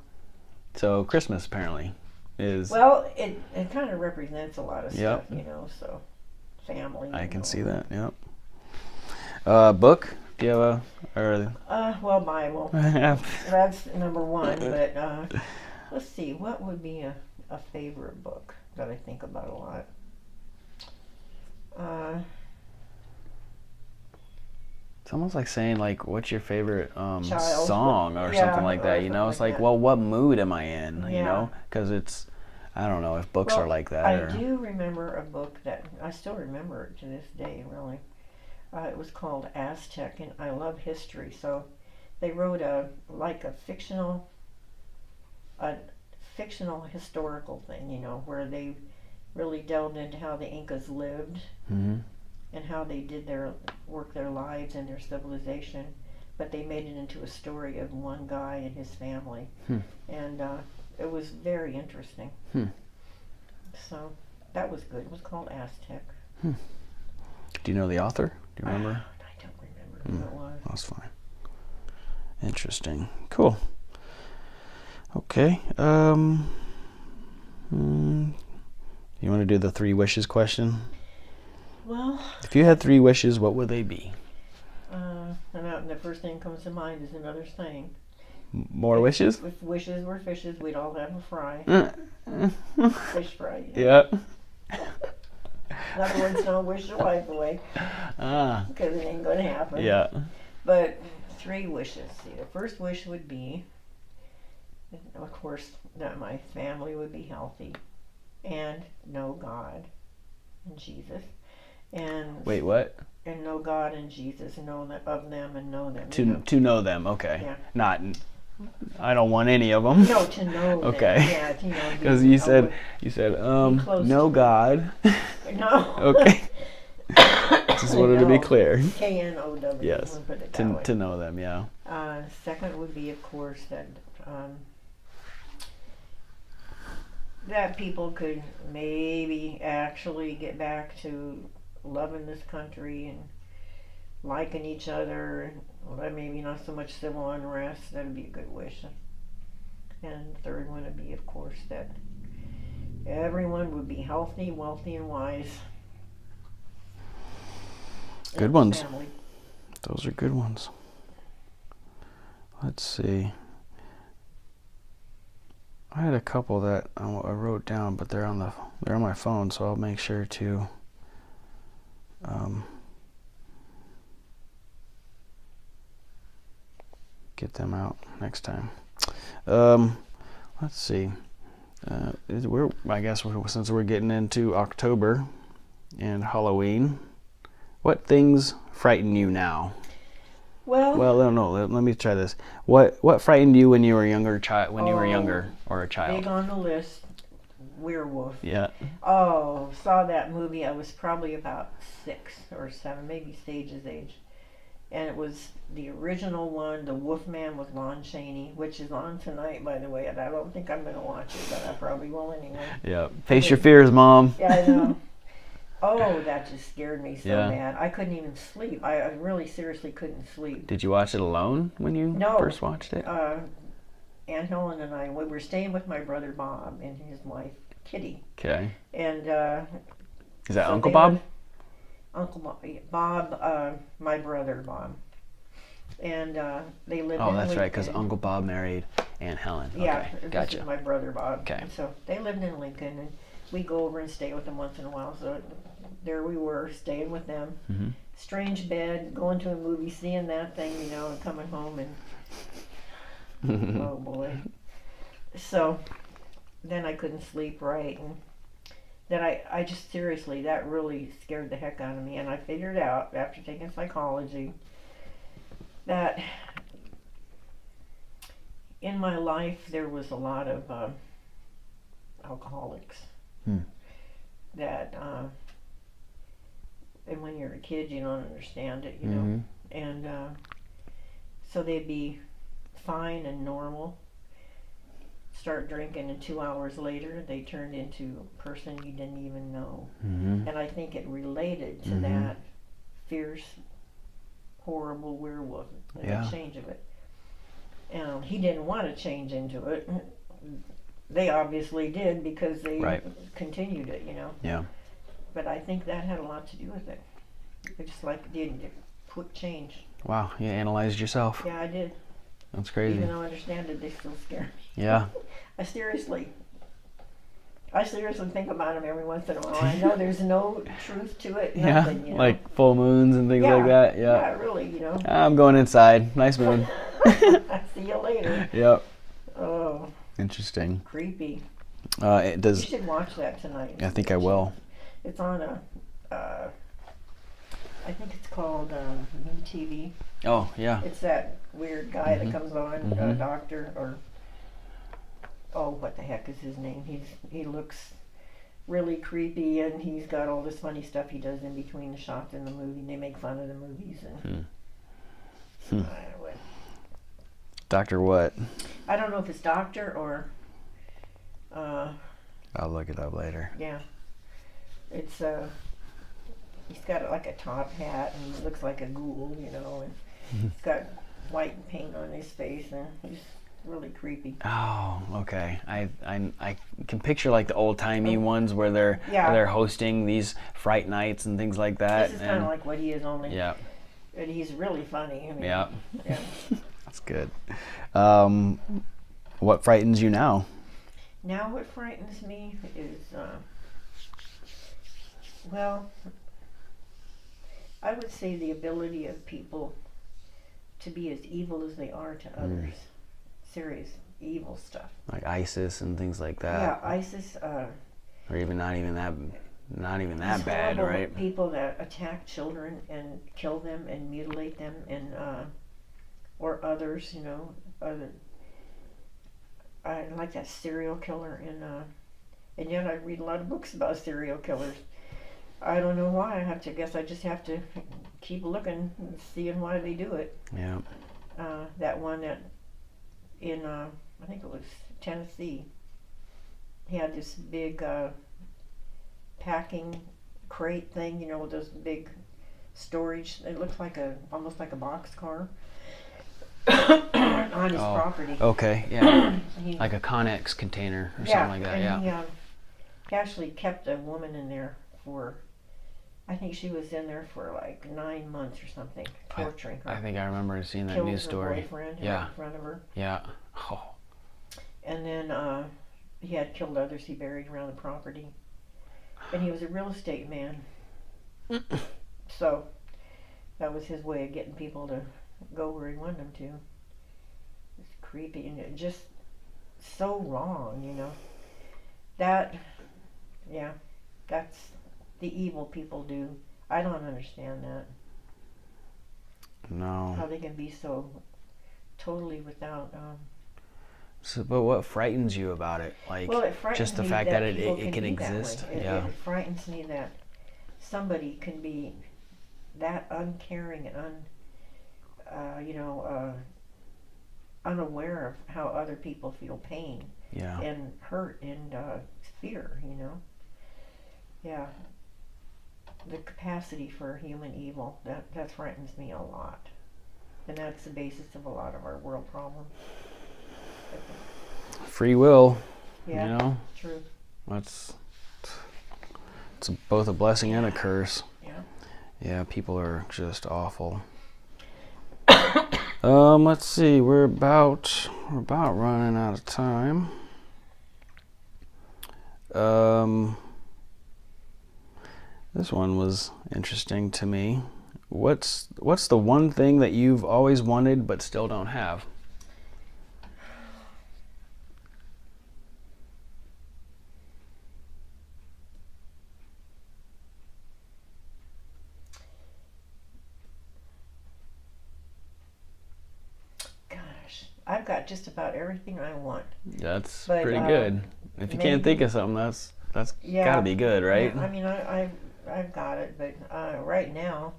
So Christmas apparently is. Well, it kind of represents a lot of stuff, so family. I can see that, yep. Book? Do you have well, Bible. That's number 1, but let's see, what would be a favorite book that I think about a lot? It's almost like saying, like, what's your favorite Child. song or something like that, It's like, well, what mood am I in, Because it's, I don't know if books are like that. I do remember a book that, I still remember it to this day, really. It was called Aztec, and I love history, so they wrote a fictional historical thing, where they really delved into how the Incas lived and how they did their lives and their civilization, but they made it into a story of one guy and his family, and it was very interesting. So that was good. It was called Aztec. Do you know the author? Do you remember? I don't remember who it was. That's fine. Interesting. Cool. Okay. You want to do the 3 wishes question? Well, if you had 3 wishes, what would they be? And the first thing that comes to mind is another saying. More wishes? If wishes were fishes, we'd all have a fry. Fish fry. Yeah. In other words, don't wish your life away. Because it ain't going to happen. Yeah. But 3 wishes. See, the first wish would be, of course, that my family would be healthy and know God and Jesus. And Wait, what? and know God and Jesus, know of them and know them. To know them, okay. Yeah. Not, I don't want any of them. No, to know Okay. them. Yeah, to know. Because you said close know to God. No. Okay. Just wanted to be clear. KNOW. Yes. We'll put it that way. To know them, yeah. Second would be, of course, that people could maybe actually get back to loving this country and liking each other. Well, maybe not so much civil unrest. That'd be a good wish. And the third one would be, of course, that everyone would be healthy, wealthy, and wise. Good ones. Family. Those are good ones. Let's see. I had a couple that I wrote down, but they're on my phone, so I'll make sure to get them out next time. Let's see. Since we're getting into October and Halloween, what things frighten you now? Well, no. Let me try this. What frightened you when you were younger? You were younger or a child? Big on the list. Werewolf. Yeah. Oh, saw that movie. I was probably about 6 or 7, maybe Stage's age, and it was the original one, The Wolfman with Lon Chaney, which is on tonight, by the way. And I don't think I'm going to watch it, but I probably will anyway. Yeah. Face your fears, Mom. Yeah, I know. Oh, that just scared me so bad. I couldn't even sleep. I really seriously couldn't sleep. Did you watch it alone when you first watched it? Aunt Helen and I, we were staying with my brother Bob and his wife Kitty. Okay. And is that Uncle Bob? Uncle Bob, my brother Bob. And they lived in Oh, that's Lincoln. right, because Uncle Bob married Aunt Helen. Okay, yeah, gotcha. This is my brother Bob. Okay. And so they lived in Lincoln, and we go over and stay with them once in a while. So there we were, staying with them. Mm-hmm. Strange bed, going to a movie, seeing that thing, and coming home and oh boy. So then I couldn't sleep right, and then I just seriously, that really scared the heck out of me. And I figured out after taking psychology that in my life there was a lot of alcoholics. That and when you're a kid you don't understand it, know. And so they'd be fine and normal, start drinking, and 2 hours later they turned into a person you didn't even know. And I think it related to that fierce, horrible werewolf and the change of it. He didn't want to change into it. They obviously did, because they continued it, Yeah. But I think that had a lot to do with it. It just didn't put change. Wow, you analyzed yourself. Yeah, I did. That's crazy. Even though I understand it, they still scare me. Yeah. I seriously think about them every once in a while. I know there's no truth to it. Nothing, like full moons and things like that. Yeah. Yeah, really, I'm going inside. Nice moon. See you later. Yep. Oh. Interesting. Creepy. It does. You should watch that tonight. I think I will. It's on I think it's called TV. Oh, yeah. It's that weird guy that comes on, doctor, or what the heck is his name? He looks really creepy, and he's got all this funny stuff he does in between the shots in the movie. And they make fun of the movies and Doctor what? I don't know if it's doctor or. I'll look it up later. Yeah, it's he's got like a top hat and he looks like a ghoul, and he's got white paint on his face, and he's really creepy. Oh, okay. I can picture like the old timey ones where they're hosting these fright nights and things like that. This is kind of like what he is, only. Yeah. And he's really funny. Yeah. Yeah. That's good. What frightens you now? Now what frightens me is, well, I would say the ability of people to be as evil as they are to others. Serious evil stuff. Like ISIS and things like that. Yeah, ISIS. or even not even that These bad, horrible right? people that attack children and kill them and mutilate them, and or others, you know, other. I like that serial killer, and yet I read a lot of books about serial killers. I don't know why. I just have to keep looking and seeing why they do it. Yeah. That one that in I think it was Tennessee. He had this big packing crate thing, you know, with those big storage. It looked like almost like a box car on his property. Okay, yeah. Like a Connex container or something like that. And Yeah. he actually kept a woman in there for, I think she was in there for like 9 months or something, torturing her. I think I remember seeing that Killed news story. Her boyfriend Yeah. in front of her. Yeah. Oh. And then he had killed others he buried around the property. And he was a real estate man. So that was his way of getting people to go where he wanted them to. It's creepy and it just so wrong, you know. That's the evil people do. I don't understand that. No. How they can be so totally without. So, but what frightens you about it? Like, Well, it frightens just the me fact that people it can be that exist? way. Yeah. It frightens me that somebody can be that uncaring and unaware of how other people feel pain Yeah. and hurt and fear, you know. Yeah. The capacity for human evil, that frightens me a lot. And that's the basis of a lot of our world problems. Free will, Yeah, you know? true. It's both a blessing and a curse. Yeah. Yeah, people are just awful. Let's see, we're about running out of time. This one was interesting to me. What's the one thing that you've always wanted but still don't have? I've got just about everything I want. That's But, pretty good. If you can't think of something, that's gotta be good, right? Yeah, I mean, I've got it, but right now,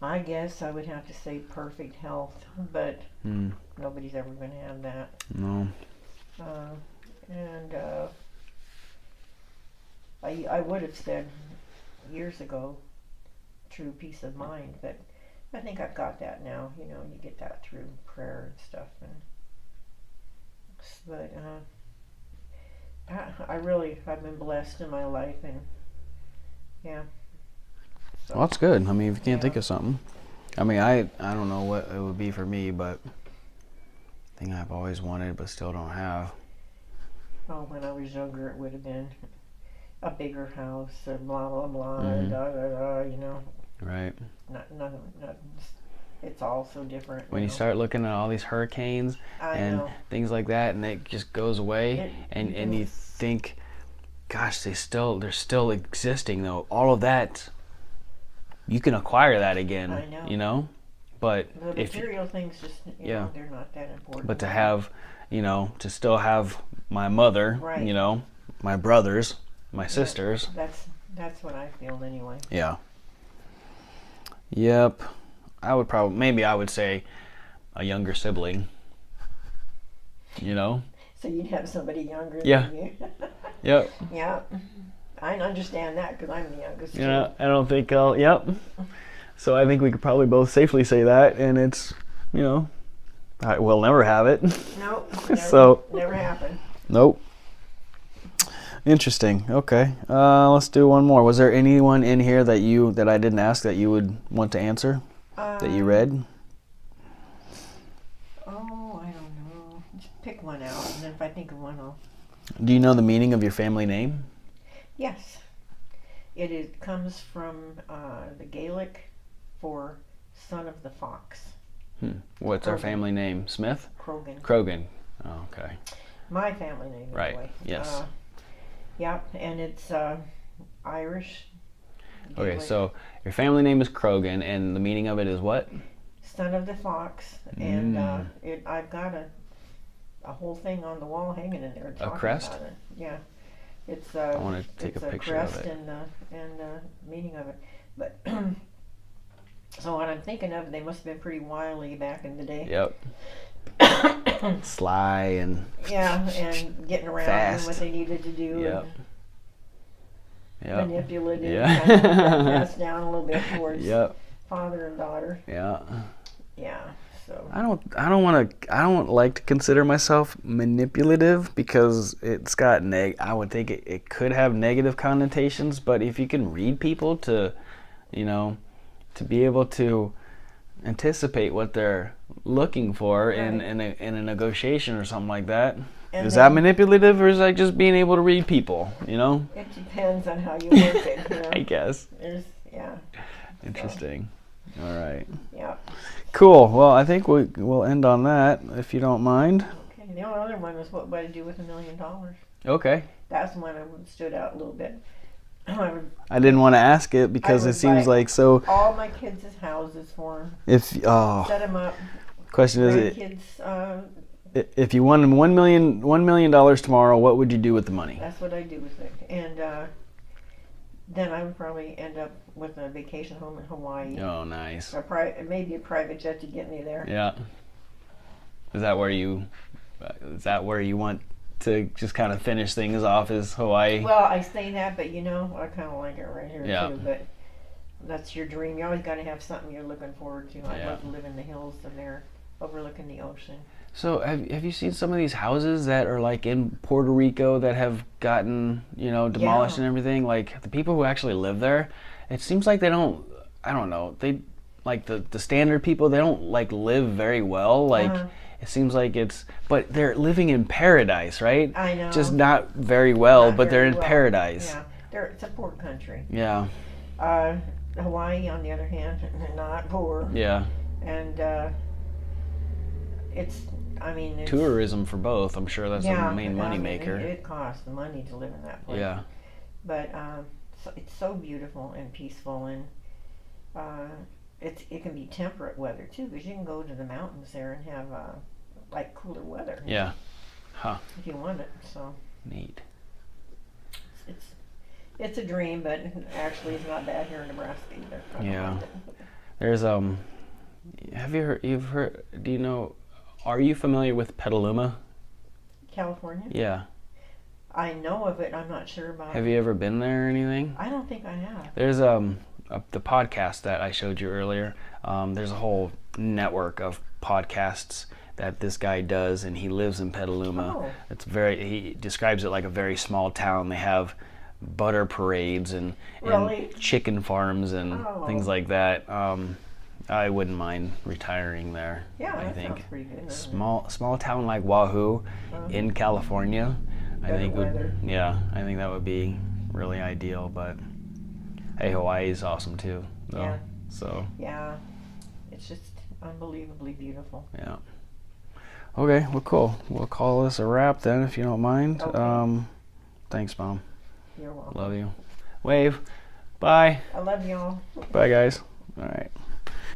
I guess I would have to say perfect health, but nobody's ever going to have that. No. And I would have said years ago, true peace of mind, but I think I've got that now. You know, you get that through prayer and stuff. But I've been blessed in my life, and yeah. So, Well, that's good. I mean, if you can't yeah. think of something. I mean, I don't know what it would be for me, but thing I've always wanted but still don't have. Oh, when I was younger, it would have been a bigger house, and blah blah blah, Mhm. da da da. You know, Right. nothing. It's all so different. When you start looking at all these hurricanes I and know. things like that, and it just goes away, and you think, gosh, they're still existing though. All of that, you can acquire that again. I know. You know, but The material things just, you know, they're not that important. But to have, you know, to still have my mother, Right. you know, my brothers, my sisters. That's what I feel anyway. Yeah. Yep. I would say a younger sibling. You know? So you'd have somebody younger Yeah. than you. Yep. Yeah. I understand that because I'm the youngest. You know, I don't think yep. So I think we could probably both safely say that, and it's, you know, we'll never have it. Nope. Never happened. Nope. Interesting. Okay. Let's do one more. Was there anyone in here that I didn't ask that you would want to answer? That you read? Oh, I don't know. Just pick one out, and then if I think of one, I'll. Do you know the meaning of your family name? Yes. It comes from the Gaelic for son of the fox. What's our Krogan. family name? Smith? Krogan. Krogan. Oh, okay. My family name, Right. anyway. Yes. Yep, and it's Irish. Okay, Gaelic. so your family name is Krogan, and the meaning of it is what? Son of the Fox, and I've got a whole thing on the wall hanging in there talking crest? about it. Yeah, it's I want to take a picture crest of it. and meaning of it. But so what I'm thinking of, they must have been pretty wily back in the day. Yep. Sly and Yeah, and getting around fast. doing what they needed to do. Yep. And Yep. manipulative. Yeah. Kind of passed down a little bit towards Yep. father and daughter. Yeah. Yeah. So. I don't like to consider myself manipulative because it's got I would think it could have negative connotations, but if you can read people to be able to anticipate what they're looking for in a negotiation or something like that, is that manipulative, or is that just being able to read people, It depends on how you work it, I guess. Yeah. Interesting. All right. Yeah. Cool. Well, I think we'll end on that, if you don't mind. Okay. The only other one was what would I do with $1 million? Okay. That's the one that stood out a little bit. I didn't want to ask it because it seems like so. All my kids' houses for them. Set them up. Question is, Kids. if you won $1 million tomorrow, what would you do with the money? That's what I do with it, and then I would probably end up with a vacation home in Hawaii. Oh, nice. Maybe a private jet to get me there. Yeah. Is that where you want to just kind of finish things off, is Hawaii? Well, I say that, but I kind of like it right here Yeah. too. But that's your dream. You always got to have something you're looking forward to. I'd love to live in the hills and there, overlooking the ocean. So have you seen some of these houses that are like in Puerto Rico that have gotten demolished and everything? Like the people who actually live there, it seems like they don't. I don't know. They like the standard people. They don't like live very well. Like it seems like but they're living in paradise, right? I know. Just not very well, but they're in paradise. Yeah, it's a poor country. Yeah. Hawaii, on the other hand, not poor. Yeah. And it's tourism for both. I'm sure that's the main money maker. It costs the money to live in that place. Yeah. But it's so beautiful and peaceful, and it can be temperate weather too, because you can go to the mountains there and have like cooler weather. Yeah. Huh. If you want it, so. Neat. It's a dream, but actually it's not bad here in Nebraska either. Yeah. There's are you familiar with Petaluma? California? Yeah. I know of it. I'm not sure about it. Have you ever been there or anything? I don't think I have. There's the podcast that I showed you earlier. There's a whole network of podcasts that this guy does, and he lives in Petaluma. Oh. He describes it like a very small town. They have butter parades and chicken farms and things like that. I wouldn't mind retiring there. Yeah, I think sounds pretty good. small town like Wahoo in California. I think that would be really ideal. But hey, Hawaii is awesome too. Though. Yeah. So. Yeah, it's just unbelievably beautiful. Yeah. Okay. Well, cool. We'll call this a wrap then, if you don't mind. Okay. Thanks, Mom. You're welcome. Love you. Wave. Bye. I love y'all. Bye, guys. All right.